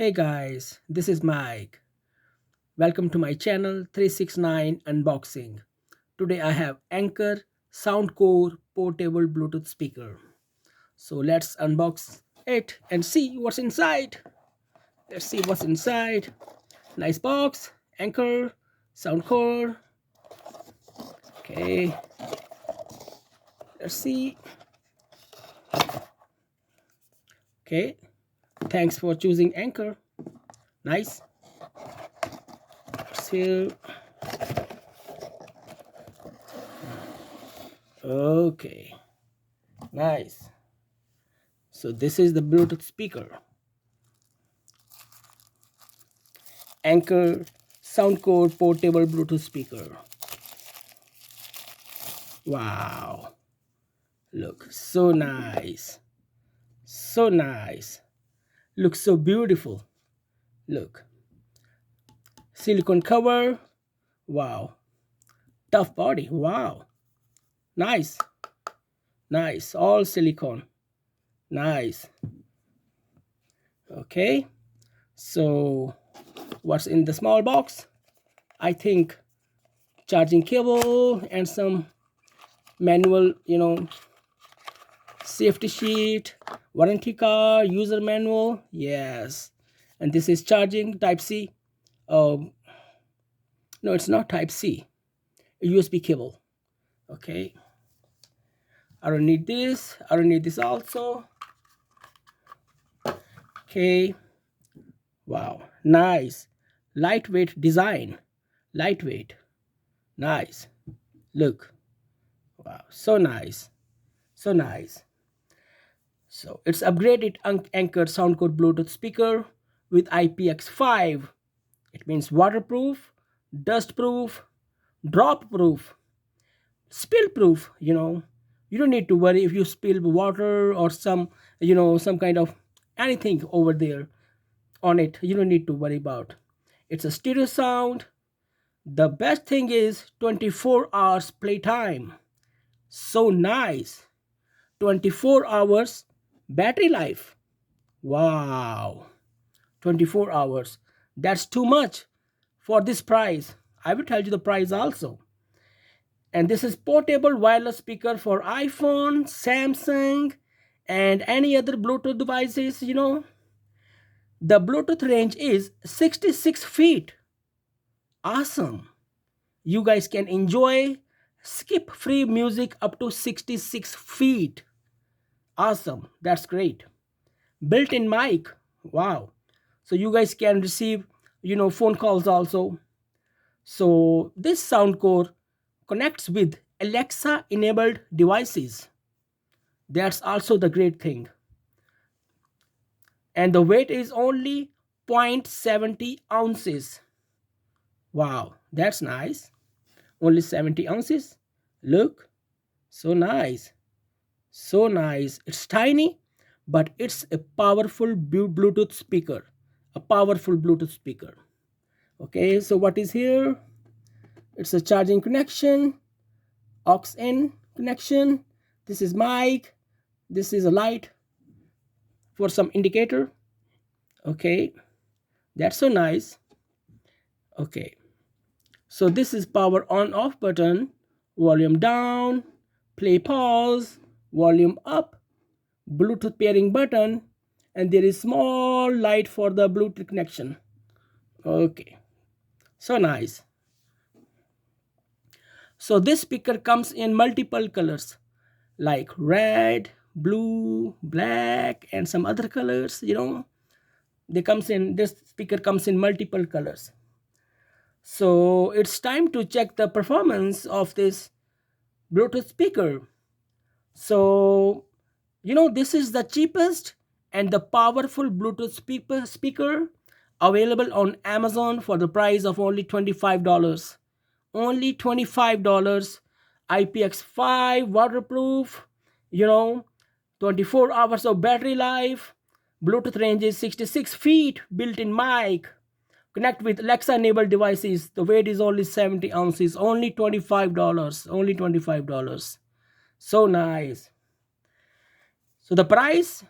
Hey guys, this is Mike. Welcome to my channel 369 Unboxing. Today I have Anker Soundcore portable Bluetooth speaker. So let's unbox it and see what's inside. Let's see what's inside. Nice box, Anker Soundcore. Okay, let's see. Okay, thanks for choosing Anker. Nice. Here. Okay, nice. So this is the Bluetooth speaker. Anker Soundcore portable Bluetooth speaker. Wow. Look, so nice. So nice. Looks so beautiful. Look. Silicone cover. Wow. Tough body. Wow. Nice. Nice. All silicone. Nice. Okay. So what's in the small box? I think charging cable and some manual, safety sheet, warranty card, user manual. Yes. And this is charging type C. No, it's not type C. A USB cable. Okay. I don't need this. I don't need this also. Okay. Wow. Nice. Lightweight design. Lightweight. Nice. Look. Wow. So nice. So nice. So it's upgraded Anker Soundcore Bluetooth speaker with IPX5. It means waterproof, dust proof, drop proof, spill proof. You don't need to worry if you spill water or some kind of anything over there on it. You don't need to worry about. It's a stereo sound. The best thing is 24 hours playtime. So nice. 24 hours battery life. Wow. 24 hours. That's too much for this price. I will tell you the price also. And this is portable wireless speaker for iPhone, Samsung, and any other Bluetooth devices. The Bluetooth range is 66 feet. Awesome. You guys can enjoy skip free music up to 66 feet. Awesome. That's great. Built-in mic. Wow. So you guys can receive, phone calls also. So this Soundcore connects with Alexa enabled devices. That's also the great thing. And the weight is only 0.70 ounces. Wow, that's nice. Only 70 ounces. Look, so nice. So nice. It's tiny, but it's a powerful Bluetooth speaker. A powerful Bluetooth speaker. Okay, so what is here? It's a charging connection, aux in connection. This is mic. This is a light for some indicator. Okay, that's so nice. Okay, so this is power on off button, volume down, play pause, volume up, Bluetooth pairing button, and there is small light for the Bluetooth connection. Okay, so nice. So this speaker comes in multiple colors like red, blue, black, and some other colors. This speaker comes in multiple colors. So it's time to check the performance of this Bluetooth speaker. So this is the cheapest and the powerful Bluetooth speaker available on Amazon for the price of only $25. Only $25. IPX5 waterproof, 24 hours of battery life. Bluetooth range is 66 feet, built-in mic. Connect with Alexa enabled devices. The weight is only 70 ounces. Only $25. Only $25. So nice. So the price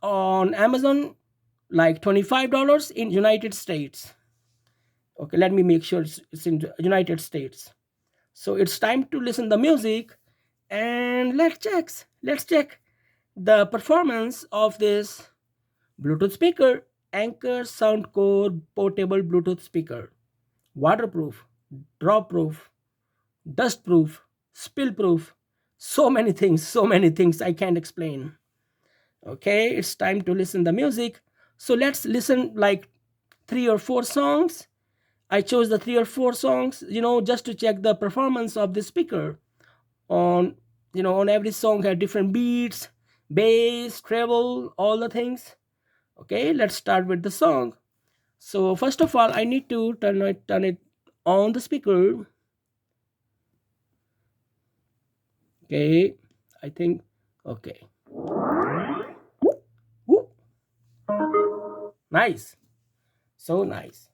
on Amazon like $25 in United States. Okay, let me make sure it's in the United States. So it's time to listen the music, and let's check the performance of this Bluetooth speaker. Anker Soundcore portable Bluetooth speaker. Waterproof, drop proof, dust proof, spill proof. So many things I can't explain. Okay, it's time to listen the music. So let's listen like 3 or 4 songs. I chose the 3 or 4 songs, just to check the performance of the speaker. On on every song had different beats, bass, treble, all the things. Okay, let's start with the song. So first of all, I need to turn it on the speaker. Okay, I think. Okay. Woo. Nice. So nice.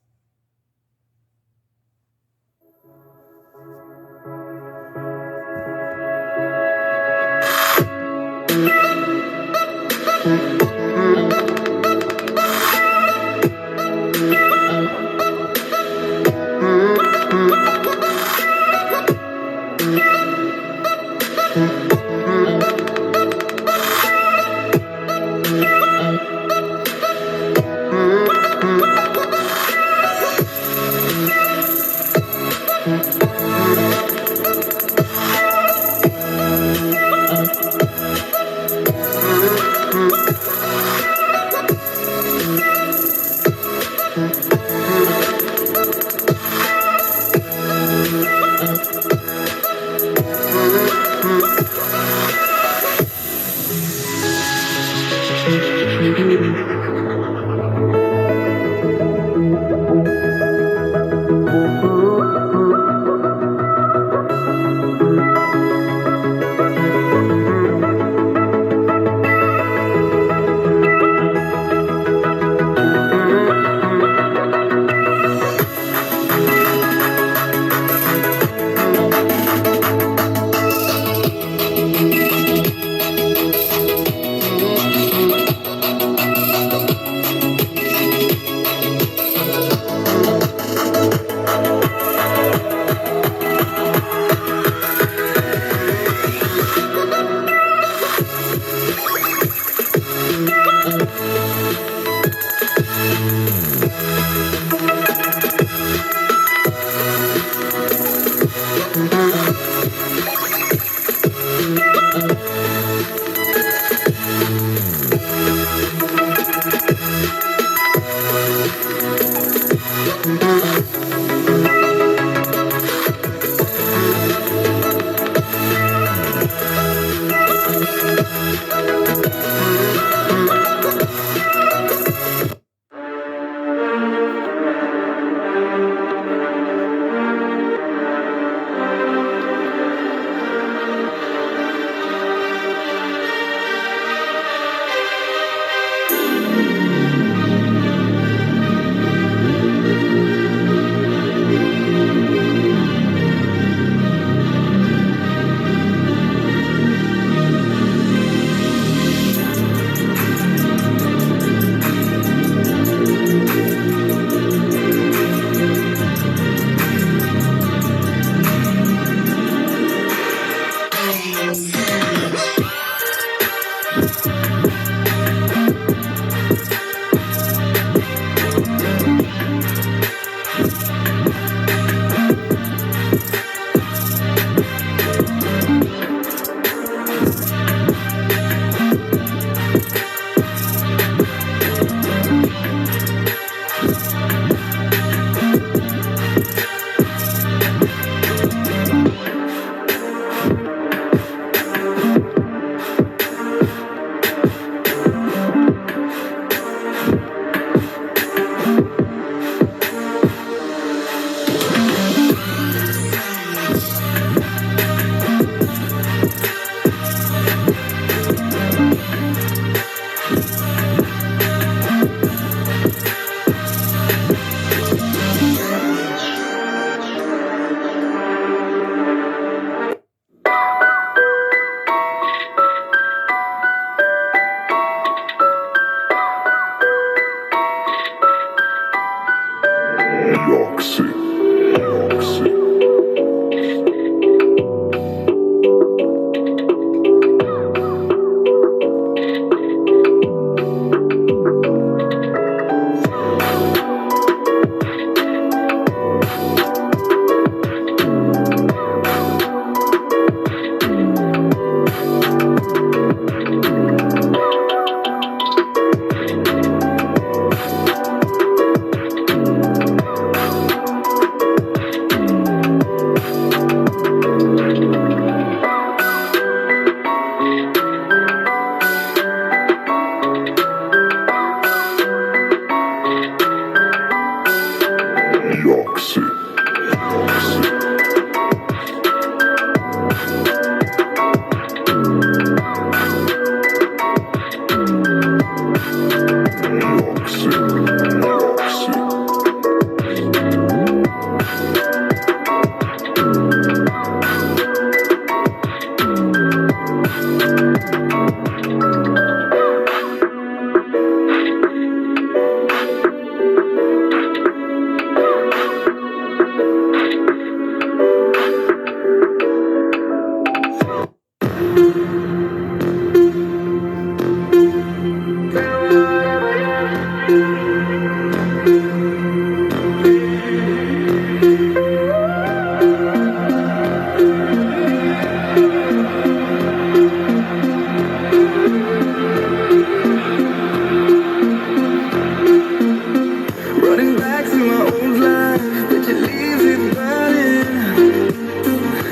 Running back to my old life, but you leave it burning.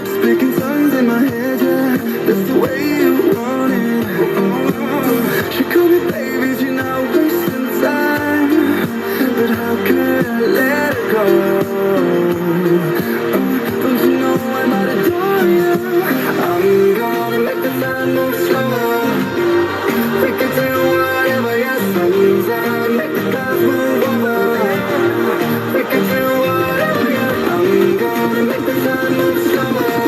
Speaking tongues in my head, yeah, that's the way you want it. Oh, she called me baby, she's not wasting time. But how could I let her go? Don't you know I'm out of door, yeah? I'm gonna make the time move slower. We can do whatever, yes, sometimes make the clouds move over. We can do whatever, yeah. I'm gonna make the time move slower.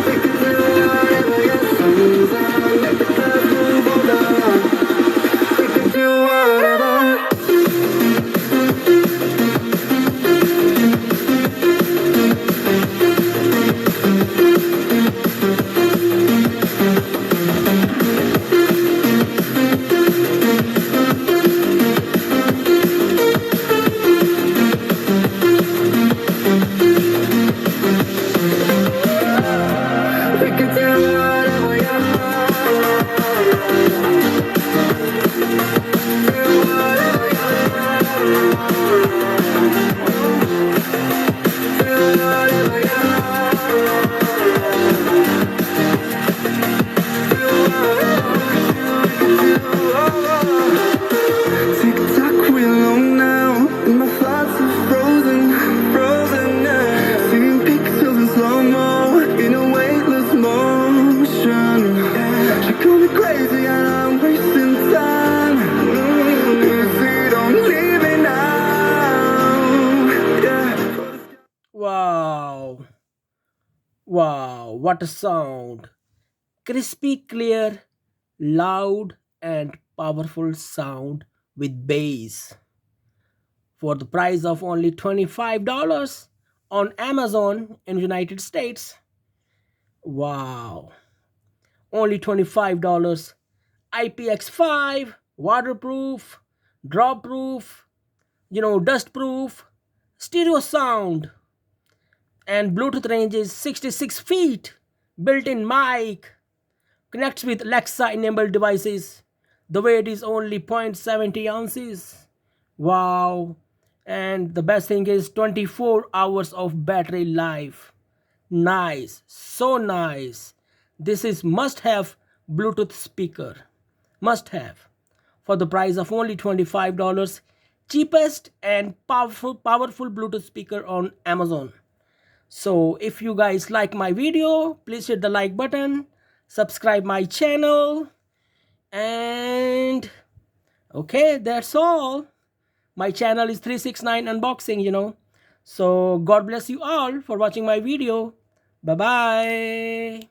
We can do whatever, yeah, sometimes make the clouds move over. We can do whatever. We can do whatever, tick-tock, we're alone now, and my thoughts are frozen, frozen now. Seeing pixels in slow-mo, in a weightless motion. She called me crazy and I'm wasting time. Easy, don't leave me now. Yeah. Wow. Wow, what a sound. Crispy, clear, loud, and powerful sound with bass. For the price of only $25 on Amazon in United States. Wow. Only $25. IPX5, waterproof, drop proof, dust proof, stereo sound, and Bluetooth range is 66 feet, built in mic, connects with Alexa enabled devices. The weight is only 0.70 ounces. Wow. And the best thing is 24 hours of battery life. Nice. So nice. This is must have Bluetooth speaker. Must have. For the price of only $25. Cheapest and powerful Bluetooth speaker on Amazon. So if you guys like my video, please hit the like button, subscribe my channel, and okay, that's all. My channel is 369 unboxing. So God bless you all for watching my video. Bye bye.